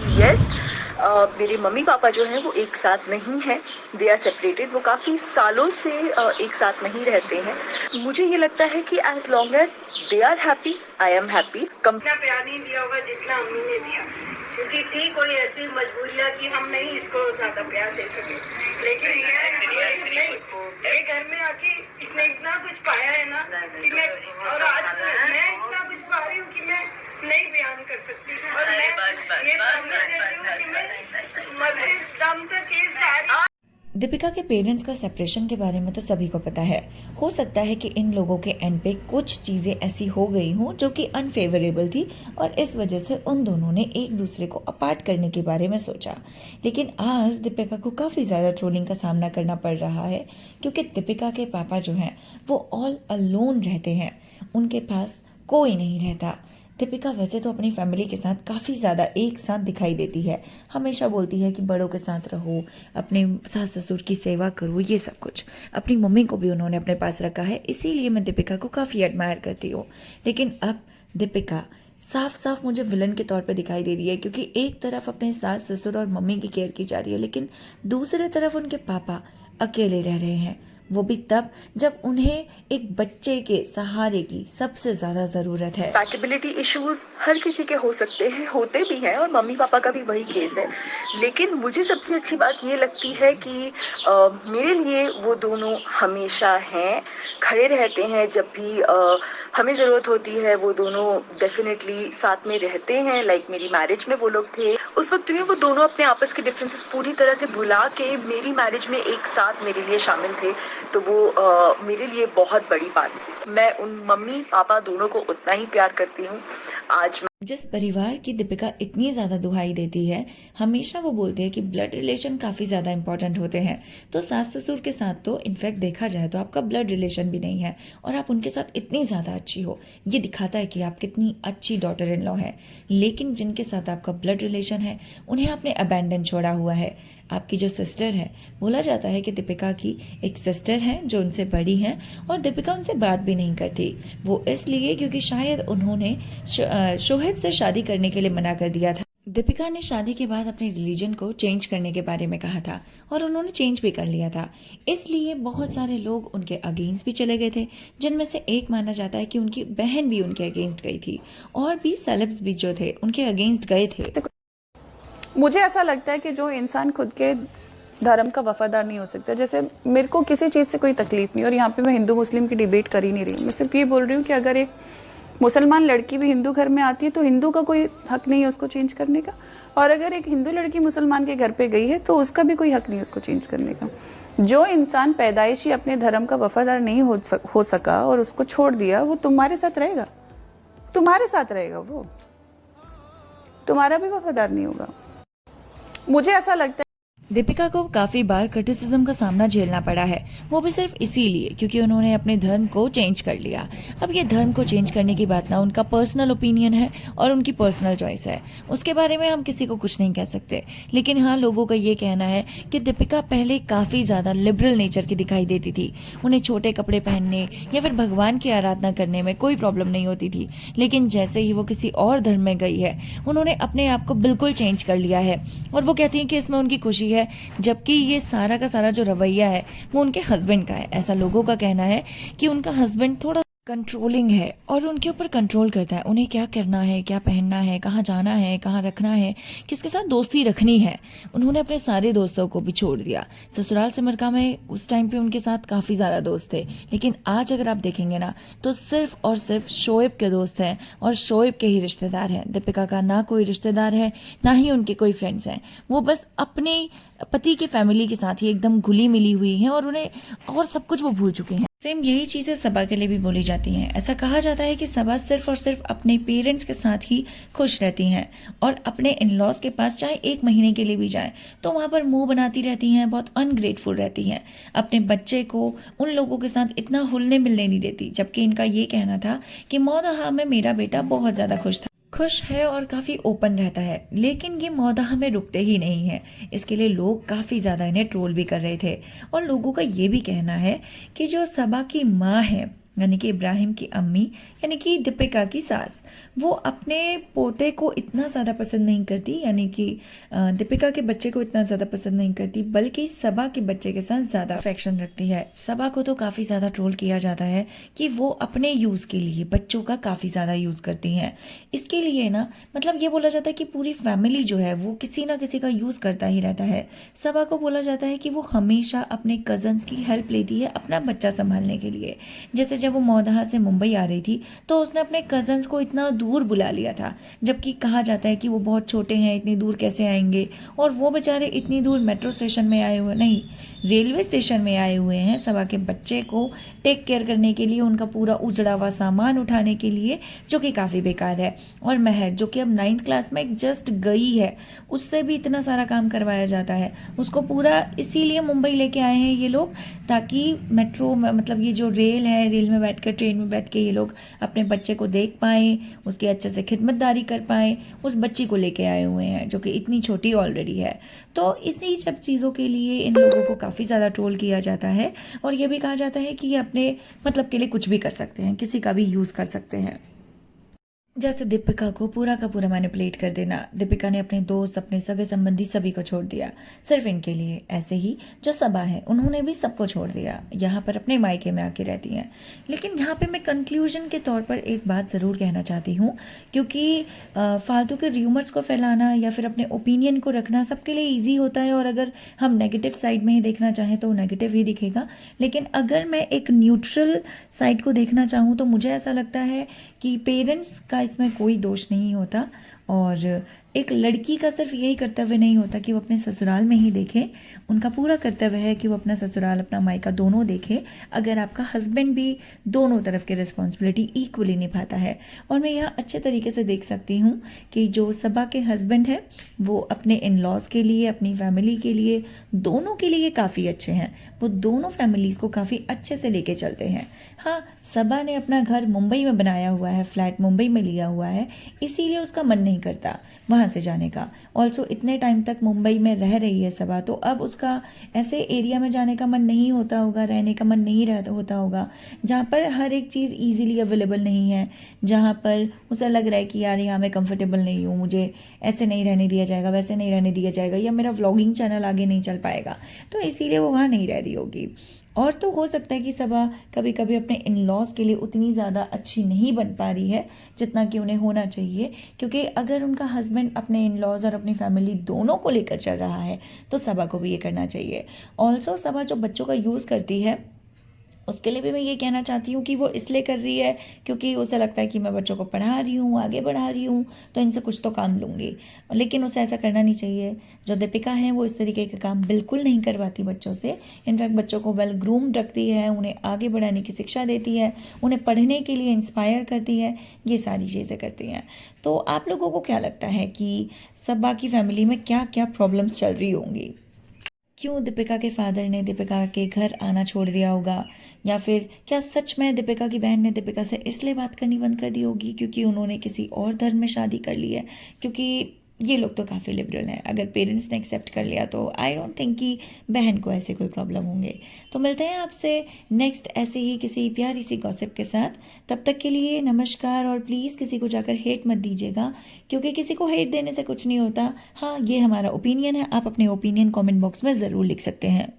कि यस, मेरे mummy papa जो हैं वो एक साथ नहीं हैं, दे आर सेपरेटेड। वो काफ़ी सालों से एक साथ नहीं रहते हैं। मुझे ये लगता है कि as long as they are happy, I am happy. इतना प्यार नहीं दिया होगा जितना अम्मी ने दिया, क्योंकि थी कोई ऐसी मजबूरियां कि हम नहीं इसको ज्यादा प्यार दे सके। लेकिन ये घर में आके इसने इतना कुछ पाया है ना कि मैं, और आज मैं इतना कुछ पा रही हूँ कि मैं नहीं बयान कर सकती। और मैं ये प्रॉमिस देती हूँ कि मैं मरते दम तक ये सारी। दीपिका के पेरेंट्स का सेपरेशन के बारे में तो सभी को पता है। हो सकता है कि इन लोगों के एंड पे कुछ चीज़ें ऐसी हो गई हों जो कि अनफेवरेबल थी और इस वजह से उन दोनों ने एक दूसरे को अपार्ट करने के बारे में सोचा। लेकिन आज दीपिका को काफ़ी ज़्यादा ट्रोलिंग का सामना करना पड़ रहा है क्योंकि दीपिका के पापा जो हैं वो ऑल अलोन रहते हैं, उनके पास कोई नहीं रहता। दीपिका वैसे तो अपनी फैमिली के साथ काफ़ी ज़्यादा एक साथ दिखाई देती है, हमेशा बोलती है कि बड़ों के साथ रहो, अपने सास ससुर की सेवा करो, ये सब कुछ। अपनी मम्मी को भी उन्होंने अपने पास रखा है, इसीलिए मैं दीपिका को काफ़ी एडमायर करती हूँ। लेकिन अब दीपिका साफ साफ मुझे विलन के तौर पे दिखाई दे रही है, क्योंकि एक तरफ अपने सास ससुर और मम्मी की केयर की जा रही है, लेकिन दूसरे तरफ उनके पापा अकेले रह रहे हैं, वो भी तब जब उन्हें एक बच्चे के सहारे की सबसे ज्यादा जरूरत है। कंपैटिबिलिटी इश्यूज हर किसी के हो सकते हैं, होते भी हैं, और मम्मी पापा का भी वही केस है। लेकिन मुझे सबसे अच्छी बात ये लगती है कि मेरे लिए वो दोनों हमेशा हैं, खड़े रहते हैं। जब भी हमें ज़रूरत होती है वो दोनों डेफिनेटली साथ में रहते हैं। लाइक मेरी मैरिज में वो लोग थे, उस वक्त में वो दोनों अपने आपस के डिफरेंसेस पूरी तरह से भुला के मेरी मैरिज में एक साथ मेरे लिए शामिल थे। तो वो मेरे लिए बहुत बड़ी बात थी। मैं उन मम्मी पापा दोनों को उतना ही प्यार करती हूँ। आज जिस परिवार की दीपिका इतनी ज़्यादा दुहाई देती है, हमेशा वो बोलते हैं कि ब्लड रिलेशन काफ़ी ज़्यादा इंपॉर्टेंट होते हैं। तो सास ससुर के साथ तो इनफैक्ट देखा जाए तो आपका ब्लड रिलेशन भी नहीं है और आप उनके साथ इतनी ज़्यादा अच्छी हो, ये दिखाता है कि आप कितनी अच्छी डॉटर इन लॉ है। लेकिन जिनके साथ आपका ब्लड रिलेशन है उन्हें आपने अबैंडन छोड़ा हुआ है। आपकी जो सिस्टर है, बोला जाता है कि दीपिका की एक सिस्टर है जो उनसे बड़ी हैं और दीपिका उनसे बात भी नहीं करती। वो इसलिए क्योंकि शायद उन्होंने शोहेब से शादी करने के लिए मना कर दिया था। दीपिका ने शादी के बाद अपने रिलीजन को चेंज करने के बारे में कहा था और उन्होंने चेंज भी कर लिया था। इसलिए बहुत सारे लोग उनके अगेंस्ट भी चले गए थे, जिनमें से एक माना जाता है कि उनकी बहन भी उनके अगेंस्ट गई थी और भी सेलेब्स भी जो थे उनके अगेंस्ट गए थे। मुझे ऐसा लगता है कि जो इंसान खुद के धर्म का वफादार नहीं हो सकता, जैसे मेरे को किसी चीज़ से कोई तकलीफ नहीं, और यहाँ पे मैं हिंदू मुस्लिम की डिबेट कर ही नहीं रही हूँ। मैं सिर्फ ये बोल रही हूँ कि अगर एक मुसलमान लड़की भी हिंदू घर में आती है तो हिंदू का कोई हक नहीं है उसको चेंज करने का, और अगर एक हिंदू लड़की मुसलमान के घर पे गई है तो उसका भी कोई हक नहीं है उसको चेंज करने का। जो इंसान पैदाइशी अपने धर्म का वफादार नहीं हो सका और उसको छोड़ दिया, वो तुम्हारे साथ रहेगा, तुम्हारे साथ रहेगा, वो तुम्हारा भी वफादार नहीं होगा। मुझे ऐसा लगता है दीपिका को काफी बार क्रिटिसिज्म का सामना झेलना पड़ा है, वो भी सिर्फ इसीलिए क्योंकि उन्होंने अपने धर्म को चेंज कर लिया। अब ये धर्म को चेंज करने की बात ना उनका पर्सनल ओपिनियन है और उनकी पर्सनल चॉइस है, उसके बारे में हम किसी को कुछ नहीं कह सकते। लेकिन हाँ, लोगों का ये कहना है कि दीपिका पहले काफी ज्यादा लिबरल नेचर की दिखाई देती थी, उन्हें छोटे कपड़े पहनने या फिर भगवान की आराधना करने में कोई प्रॉब्लम नहीं होती थी। लेकिन जैसे ही वो किसी और धर्म में गई है, उन्होंने अपने आप को बिल्कुल चेंज कर लिया है और वो कहती है कि इसमें उनकी खुशी है, जबकि ये सारा का सारा जो रवैया है वो उनके हस्बैंड का है। ऐसा लोगों का कहना है कि उनका हस्बैंड थोड़ा कंट्रोलिंग है और उनके ऊपर कंट्रोल करता है, उन्हें क्या करना है, क्या पहनना है, कहाँ जाना है, कहाँ रखना है, किसके साथ दोस्ती रखनी है। उन्होंने अपने सारे दोस्तों को भी छोड़ दिया। ससुराल सिमरका में उस टाइम पे उनके साथ काफ़ी ज़्यादा दोस्त थे, लेकिन आज अगर आप देखेंगे ना तो सिर्फ और सिर्फ शोएब के दोस्त हैं और शोएब के ही रिश्तेदार हैं। दीपिका का ना कोई रिश्तेदार है, ना ही उनके कोई फ्रेंड्स हैं। वो बस अपने पति की फैमिली के साथ ही एकदम घुली मिली हुई हैं और उन्हें और सब कुछ वो भूल चुके हैं। सेम यही चीज़ें सबा के लिए भी बोली जाती हैं। ऐसा कहा जाता है कि सबा सिर्फ और सिर्फ अपने पेरेंट्स के साथ ही खुश रहती हैं और अपने इन लॉज के पास चाहे 1 महीने के लिए भी जाएं तो वहाँ पर मुंह बनाती रहती हैं, बहुत अनग्रेटफुल रहती हैं, अपने बच्चे को उन लोगों के साथ इतना घुलने मिलने नहीं देती। जबकि इनका ये कहना था कि मौदहा में मेरा बेटा बहुत ज़्यादा खुश है और काफ़ी ओपन रहता है, लेकिन ये मौदहा में रुकते ही नहीं है। इसके लिए लोग काफ़ी ज़्यादा इन्हें ट्रोल भी कर रहे थे और लोगों का ये भी कहना है कि जो सबा की माँ है यानी कि इब्राहिम की अम्मी यानी कि दीपिका की सास, वो अपने पोते को इतना ज़्यादा पसंद नहीं करती, यानी कि दीपिका के बच्चे को इतना ज़्यादा पसंद नहीं करती, बल्कि सबा के बच्चे के साथ ज़्यादा अफेक्शन रखती है। सबा को तो काफ़ी ज़्यादा ट्रोल किया जाता है कि वो अपने यूज़ के लिए बच्चों का काफ़ी ज़्यादा यूज़ करती हैं। इसके लिए ना मतलब ये बोला जाता है कि पूरी फैमिली जो है वो किसी ना किसी का यूज़ करता ही रहता है। सबा को बोला जाता है कि वो हमेशा अपने कज़न्स की हेल्प लेती है अपना बच्चा संभालने के लिए। जैसे जब वो मौदहा से मुंबई आ रही थी तो उसने अपने कज़न्स को इतना दूर बुला लिया था, जबकि कहा जाता है कि वो बहुत छोटे हैं, इतनी दूर कैसे आएंगे, और वो बेचारे इतनी दूर मेट्रो स्टेशन में आए हुए नहीं, रेलवे स्टेशन में आए हुए हैं सबा के बच्चे को टेक केयर करने के लिए, उनका पूरा उजड़ा हुआ सामान उठाने के लिए, जो कि काफ़ी बेकार है। और महर जो कि अब 9th क्लास में जस्ट गई है, उससे भी इतना सारा काम करवाया जाता है उसको पूरा, इसीलिए मुंबई लेके आए हैं ये लोग, ताकि मेट्रो मतलब ये जो रेल है, रेल में बैठ कर, ट्रेन में बैठ के ये लोग अपने बच्चे को देख पाएँ, उसकी अच्छे से खिदमतदारी कर पाएँ। उस बच्ची को लेके आए हुए हैं जो कि इतनी छोटी ऑलरेडी है। तो इसी सब चीज़ों के लिए इन लोगों को काफ़ी ज़्यादा ट्रोल किया जाता है, और ये भी कहा जाता है कि ये अपने मतलब के लिए कुछ भी कर सकते हैं, किसी का भी यूज़ कर सकते हैं। जैसे दीपिका को पूरा का पूरा मैनिपुलेट कर देना, दीपिका ने अपने दोस्त, अपने सगे संबंधी सभी को छोड़ दिया सिर्फ इनके लिए। ऐसे ही जो सबा है उन्होंने भी सबको छोड़ दिया, यहाँ पर अपने मायके में आके रहती हैं। लेकिन यहाँ पे मैं कंक्लूजन के तौर पर एक बात ज़रूर कहना चाहती हूँ, क्योंकि फालतू के र्यूमर्स को फैलाना या फिर अपने ओपिनियन को रखना सबके लिए ईजी होता है, और अगर हम नेगेटिव साइड में ही देखना चाहें तो नेगेटिव ही दिखेगा। लेकिन अगर मैं एक न्यूट्रल साइड को देखना चाहूँ तो मुझे ऐसा लगता है कि पेरेंट्स का इसमें कोई दोष नहीं होता, और एक लड़की का सिर्फ यही कर्तव्य नहीं होता कि वो अपने ससुराल में ही देखे, उनका पूरा कर्तव्य है कि वो अपना ससुराल अपना मायका दोनों देखे, अगर आपका हस्बैंड भी दोनों तरफ की रिस्पॉन्सिबिलिटी इक्वली निभाता है। और मैं यहाँ अच्छे तरीके से देख सकती हूँ कि जो सबा के हस्बैंड है वो अपने इन लॉज के लिए, अपनी फैमिली के लिए, दोनों के लिए काफ़ी अच्छे हैं, वो दोनों फैमिलीज़ को काफ़ी अच्छे से लेके चलते हैं। हाँ, सबा ने अपना घर मुंबई में बनाया हुआ है, फ्लैट मुंबई में लिया हुआ है, इसीलिए उसका मन नहीं करता वहाँ से जाने का। ऑल्सो इतने टाइम तक मुंबई में रह रही है सबा, तो अब उसका ऐसे एरिया में जाने का मन नहीं होता होगा, रहने का मन नहीं होता होगा जहाँ पर हर एक चीज़ ईजिली अवेलेबल नहीं है, जहाँ पर उसे लग रहा है कि यार यहाँ मैं कंफर्टेबल नहीं हूँ, मुझे ऐसे नहीं रहने दिया जाएगा, वैसे नहीं रहने दिया जाएगा, या मेरा व्लॉगिंग चैनल आगे नहीं चल पाएगा, तो इसीलिए वो वहाँ नहीं रह रही होगी। और तो हो सकता है कि सबा कभी कभी अपने इन लॉज के लिए उतनी ज़्यादा अच्छी नहीं बन पा रही है जितना कि उन्हें होना चाहिए, क्योंकि अगर उनका हस्बैंड अपने इन लॉज और अपनी फैमिली दोनों को लेकर चल रहा है तो सबा को भी ये करना चाहिए। ऑल्सो सबा जो बच्चों का यूज़ करती है उसके लिए भी मैं ये कहना चाहती हूँ कि वो इसलिए कर रही है क्योंकि उसे लगता है कि मैं बच्चों को पढ़ा रही हूँ, आगे बढ़ा रही हूँ, तो इनसे कुछ तो काम लूँगी। लेकिन उसे ऐसा करना नहीं चाहिए। जो दीपिका है वो इस तरीके का काम बिल्कुल नहीं करवाती बच्चों से, इनफैक्ट बच्चों को वेल ग्रूम्ड रखती है, उन्हें आगे बढ़ाने की शिक्षा देती है, उन्हें पढ़ने के लिए इंस्पायर करती है, ये सारी चीज़ें करती हैं। तो आप लोगों को क्या लगता है कि सबा की फैमिली में क्या क्या प्रॉब्लम्स चल रही होंगी? क्यों दीपिका के फादर ने दीपिका के घर आना छोड़ दिया होगा, या फिर क्या सच में दीपिका की बहन ने दीपिका से इसलिए बात करनी बंद कर दी होगी क्योंकि उन्होंने किसी और धर्म में शादी कर ली है? क्योंकि ये लोग तो काफ़ी लिबरल हैं, अगर पेरेंट्स ने एक्सेप्ट कर लिया तो आई डोंट थिंक कि बहन को ऐसे कोई प्रॉब्लम होंगे। तो मिलते हैं आपसे नेक्स्ट ऐसे ही किसी प्यारी सी गॉसिप के साथ। तब तक के लिए नमस्कार, और प्लीज़ किसी को जाकर हेट मत दीजिएगा, क्योंकि किसी को हेट देने से कुछ नहीं होता। हाँ, ये हमारा ओपिनियन है, आप अपने ओपिनियन कमेंट बॉक्स में ज़रूर लिख सकते हैं।